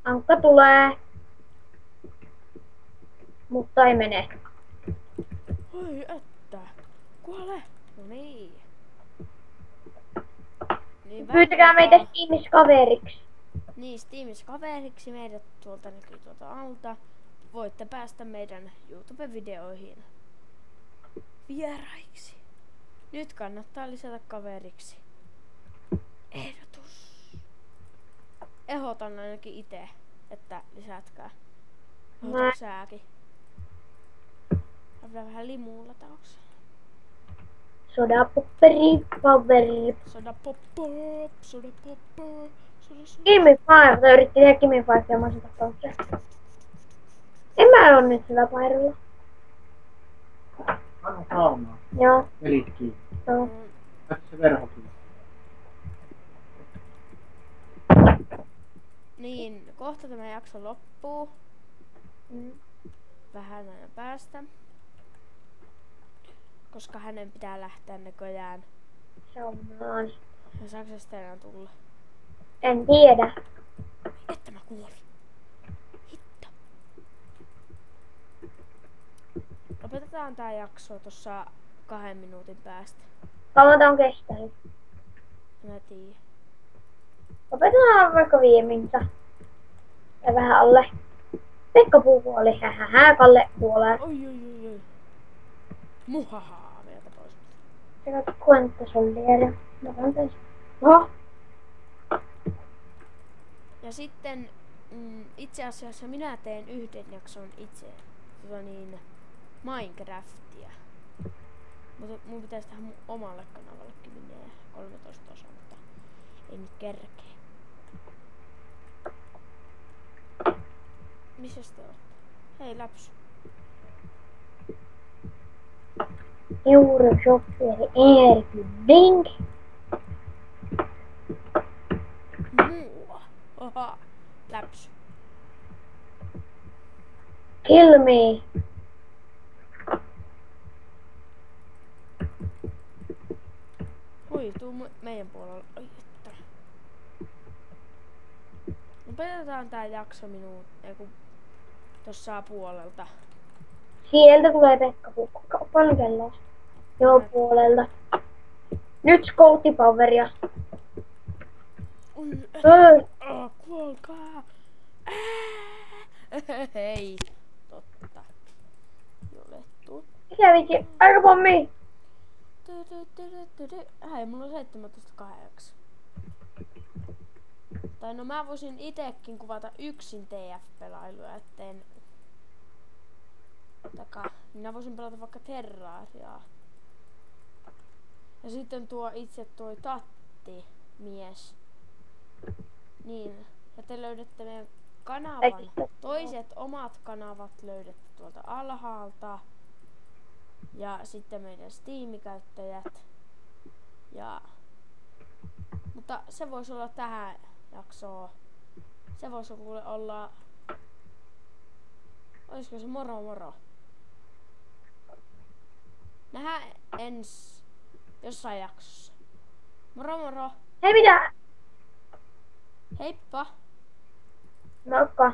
Ankka tulee. Mutta ei mene. Oi että. Kuole. No niin. Niin Pyytäkää meitä Steamissa kaveriksi. Niin, Steamissa kaveriksi meidät tuolta näkyy tuolta alta. Voitte päästä meidän YouTube-videoihin vieraiksi. Nyt kannattaa lisätä kaveriksi. Ehdotus. Ehdotan ainakin itse, että lisätkää. Ehdotatko sääkin? Käydään vähän limuulla taakse. Sodapopperi, poweri. Soda pop pop, soda pop pop, soda. Gimme 5. Tai yritti tehdä Gimme 5 ja mä oon tapauksia. En mä oo nyt sillä pairilla. Anna saunaa. Joo. Pelit kiinni. Joo. Tässä se verho kiinni. Niin, kohta tämä jakso loppuu. Vähän ajan päästä. Koska hänen pitää lähteä näköjään. Saunaan. Ja saako se sitten enää tulla? En tiedä. Että mä kuolin. Hitto. Lopetetaan tää jakso tossa 2 minuutin päästä. Kauan tää on kestänyt. Mä tiedän. Lopetetaan vaikka 5 minuuttia. Ja vähän alle. Pekka Puu kuoli. Hähähä, Kalle kuolee. Oi. Muhahaa, meiltä pois. Se katsoo kuinka solieri. Mä kantais. Oho. Ja sitten itse asiassa minä teen yhden jakson itse. Minecraftia. Mutta mun pitäisi tehdä mun omalle kanavallekin menee 13 osaa, mutta ei nyt kerkeä. Missäs te ootte? Hei läpsy. Euroshoppieri Erik Bing. Mua. Oha. Läpsy. Kill me. Hui, tuu meidän puolella. Oi että. Lopetetaan tää jakso tossa puolelta. Sieltä tulee Pekka Puu. Paljon kelloa? Joo, puolelta. Nyt skouttipoweria. Oi kuolkaa. Hei. Totta. Jolettu. Mikä vitsi? Aikapommi! Hei, mulla on 17.8. Tai no mä voisin itekin kuvata yksin TF-pelailuja, etten... Minä voisin pelata vaikka Terrariaa. Ja sitten tuo Tatti mies. Niin. Ja te löydätte meidän kanavan. Toiset omat kanavat löydätte tuolta alhaalta. Ja sitten meidän Steam-käyttäjät. Ja... Mutta se voisi olla tähän jaksoon. Se voisi kuule olla... Olisiko se moro? Nähdään jossain jaksossa. Moro! Hei mitä? Heippa! Moikka.